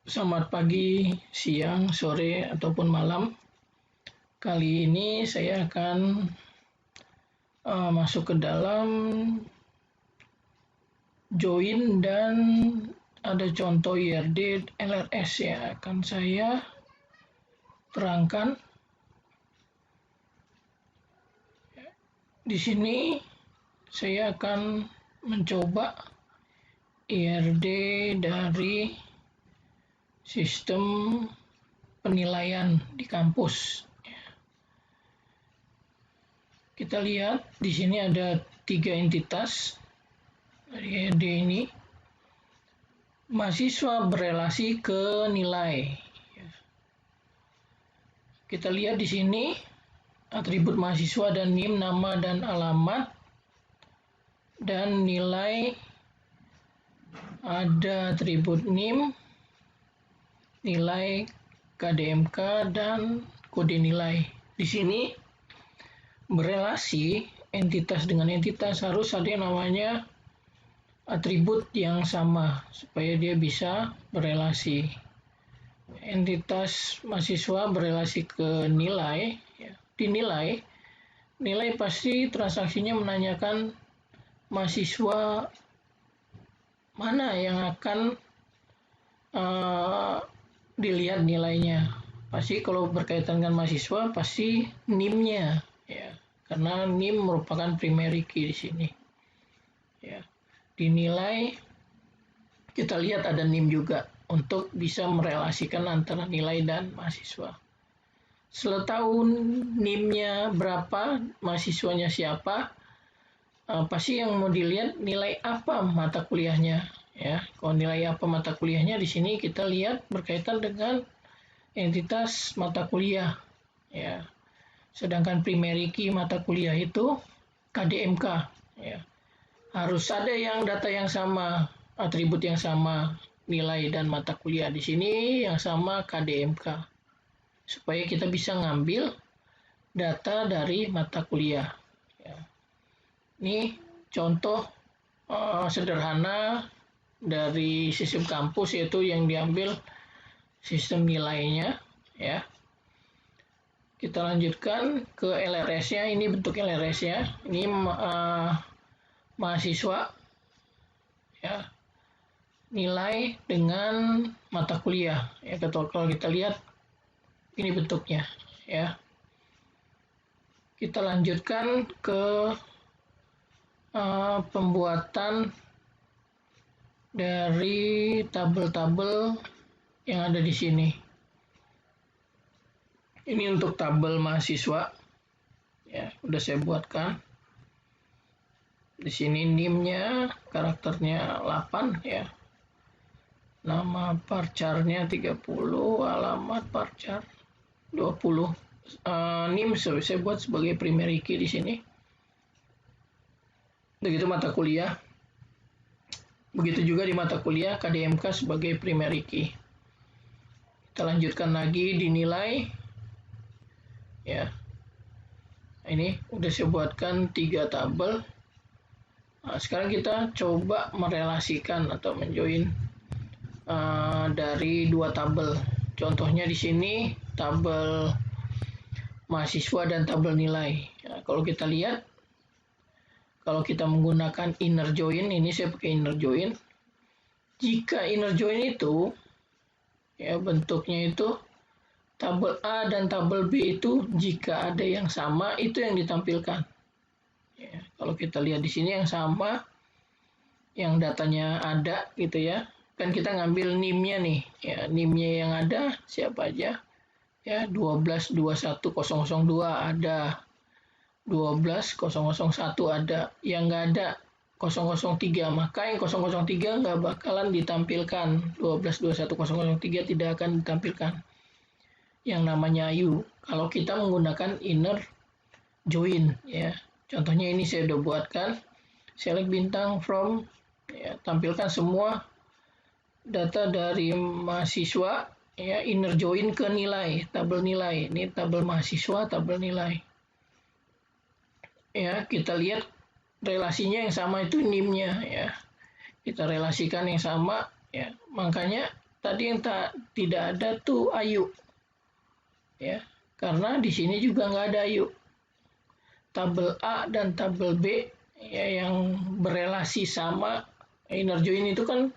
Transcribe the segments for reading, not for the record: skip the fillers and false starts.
Selamat pagi, siang, sore, ataupun malam. Kali ini saya akan masuk ke dalam join dan ada contoh IRD LRS yang akan saya terangkan. Di sini saya akan mencoba IRD dari sistem penilaian di kampus. Kita lihat di sini ada 3 entitas dari IRD ini. Mahasiswa berelasi ke nilai. Kita lihat di sini atribut mahasiswa dan NIM, nama dan alamat, dan nilai ada atribut NIM, nilai KDMK, dan kode nilai. Di sini berelasi entitas dengan entitas harus ada yang namanya atribut yang sama supaya dia bisa berelasi. Entitas mahasiswa berelasi ke nilai, ya. Di nilai pasti transaksinya menanyakan mahasiswa mana yang akan dilihat nilainya. Pasti kalau berkaitan dengan mahasiswa pasti NIM-nya, ya, karena NIM merupakan primary key di sini. Ya. Di nilai kita lihat ada NIM juga untuk bisa merelasikan antara nilai dan mahasiswa. Setelah tahu NIM-nya berapa, mahasiswanya siapa, pasti yang mau dilihat nilai apa mata kuliahnya. Ya, kalau nilai apa mata kuliahnya di sini kita lihat berkaitan dengan entitas mata kuliah. Ya, sedangkan primary key mata kuliah itu KDMK. Ya, harus ada yang data yang sama, atribut yang sama, nilai dan mata kuliah. Di sini yang sama KDMK, supaya kita bisa ngambil data dari mata kuliah. Ya. Ini contoh sederhana dari sistem kampus, yaitu yang diambil sistem nilainya. Ya. Kita lanjutkan ke LRS-nya. Ini bentuk LRS-nya. Ini mahasiswa. Ya. Nilai dengan mata kuliah. Ya, kalau kita lihat ini bentuknya, ya. Kita lanjutkan ke pembuatan dari tabel-tabel yang ada di sini. Ini untuk tabel mahasiswa, ya, udah saya buatkan. Di sini NIM-nya, karakternya 8, ya. Nama parcarnya 30, alamat parcar 20. NIM saya buat sebagai primary key di sini. Begitu mata kuliah. Begitu juga di mata kuliah KDMK sebagai primary key. Kita lanjutkan lagi di nilai. Ya. Ini udah saya buatkan 3 tabel. Nah, sekarang kita coba merelasikan atau menjoin dari 2 tabel. Contohnya di sini tabel mahasiswa dan tabel nilai. Ya, kalau kita lihat, kalau kita menggunakan inner join, ini saya pakai inner join. Jika inner join itu, ya, bentuknya itu tabel A dan tabel B itu jika ada yang sama, itu yang ditampilkan. Ya, kalau kita lihat di sini yang sama, yang datanya ada, gitu ya. Kan kita ngambil NIM-nya nih, ya, NIM-nya yang ada siapa aja, ya, 12.21.002 ada, 12.001 ada, yang nggak ada 003, maka yang 003 nggak bakalan ditampilkan, 12.21.003 tidak akan ditampilkan yang namanya Ayu kalau kita menggunakan inner join, ya. Contohnya ini saya udah buatkan, select bintang from, ya, tampilkan semua data dari mahasiswa, ya, inner join ke nilai, tabel nilai. Ini tabel mahasiswa, tabel nilai. Ya, kita lihat relasinya yang sama itu NIM-nya, ya. Kita relasikan yang sama, ya. Makanya tadi yang tidak ada tuh Ayu, ya, karena di sini juga nggak ada Ayu. Tabel A dan tabel B ya, yang berelasi sama inner join itu kan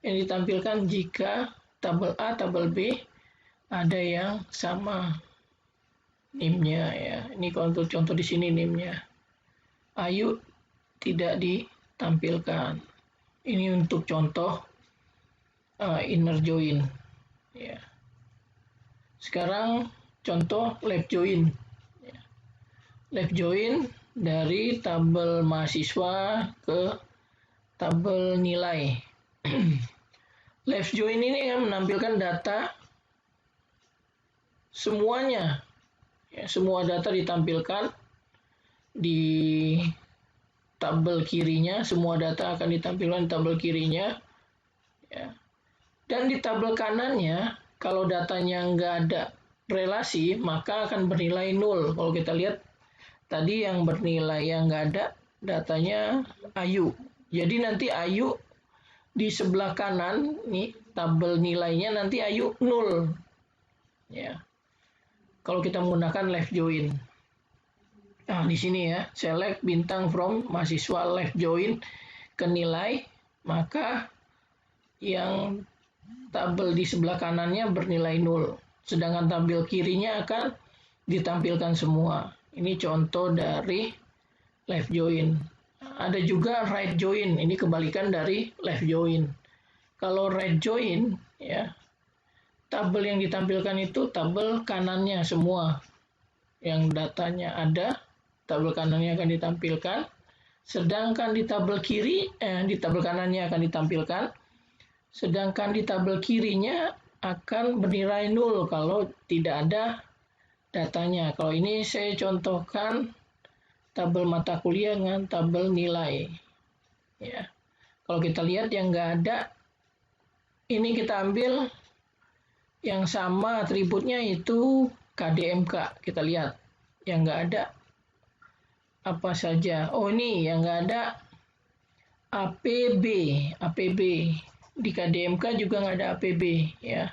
yang ditampilkan jika tabel A, tabel B ada yang sama NIM-nya ya. Ini contoh di sini NIM-nya. Ayu tidak ditampilkan. Ini untuk contoh inner join. Ya. Sekarang contoh left join. Ya. Left join dari tabel mahasiswa ke tabel nilai. Left join ini yang menampilkan data semuanya. Ya, semua data ditampilkan di tabel kirinya, semua data akan ditampilkan di tabel kirinya. Ya. Dan di tabel kanannya, kalau datanya nggak ada relasi, maka akan bernilai 0. Kalau kita lihat, tadi yang bernilai yang nggak ada, datanya Ayu. Jadi nanti Ayu di sebelah kanan, nih tabel nilainya nanti Ayu 0. Ya. Kalau kita menggunakan left join. Nah, di sini ya, select bintang from mahasiswa left join ke nilai, maka yang tabel di sebelah kanannya bernilai 0. Sedangkan tabel kirinya akan ditampilkan semua. Ini contoh dari left join. Ada juga right join, ini kebalikan dari left join. Kalau right join, ya, tabel yang ditampilkan itu tabel kanannya semua. Yang datanya ada, tabel kanannya akan ditampilkan. Sedangkan di tabel kiri, di tabel kanannya akan ditampilkan. Sedangkan di tabel kirinya akan bernilai 0 kalau tidak ada datanya. Kalau ini saya contohkan tabel mata kuliah dengan tabel nilai. Ya. Kalau kita lihat yang nggak ada, ini kita ambil yang sama atributnya itu KDMK. Kita lihat yang nggak ada apa saja. Oh, ini yang nggak ada APB. Di KDMK juga nggak ada APB ya.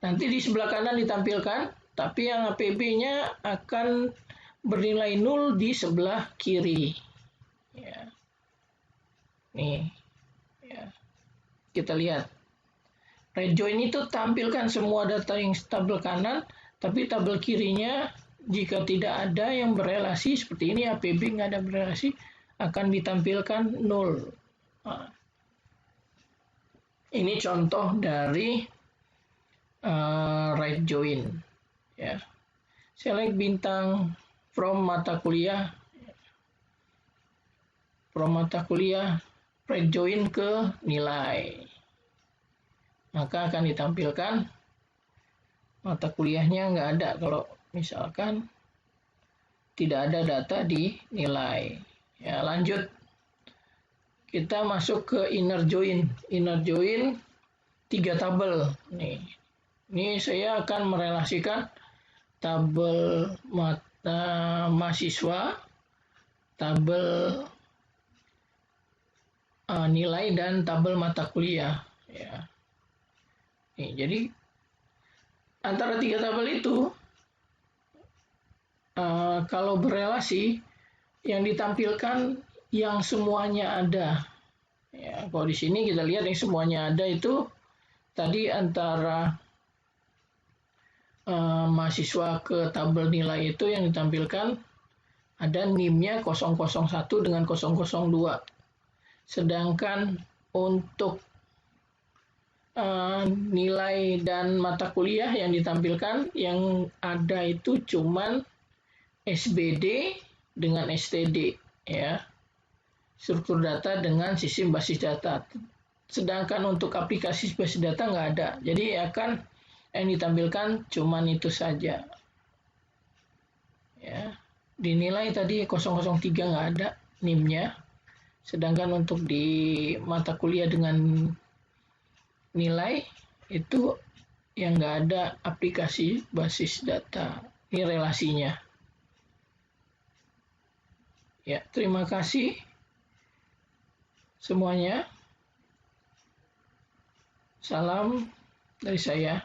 Nanti di sebelah kanan ditampilkan, tapi yang APB-nya akan bernilai 0 di sebelah kiri. Ya. Nih, ya. Kita lihat. Right join itu tampilkan semua data yang tabel kanan, tapi tabel kirinya jika tidak ada yang berelasi seperti ini, APB nggak ada berelasi, akan ditampilkan 0. Nah, ini contoh dari right join. Ya. Select bintang from mata kuliah, right join ke nilai. Maka akan ditampilkan mata kuliahnya nggak ada kalau misalkan tidak ada data di nilai. Ya, lanjut. Kita masuk ke inner join. Inner join 3 tabel. Ini saya akan merelasikan tabel mata mahasiswa, tabel nilai, dan tabel mata kuliah. Ya. Jadi antara 3 tabel itu kalau berelasi yang ditampilkan yang semuanya ada. Ya, kalau di sini kita lihat yang semuanya ada itu tadi antara mahasiswa ke tabel nilai itu yang ditampilkan ada NIM-nya 001 dengan 002. Sedangkan untuk nilai dan mata kuliah yang ditampilkan yang ada itu cuman SBD dengan STD ya. Struktur data dengan sistem basis data. Sedangkan untuk aplikasi basis data nggak ada. Jadi akan yang ditampilkan cuman itu saja. Ya. Dinilai tadi 003 nggak ada NIM-nya. Sedangkan untuk di mata kuliah dengan nilai itu yang nggak ada aplikasi basis data. Ini relasinya. Ya, terima kasih semuanya. Salam dari saya.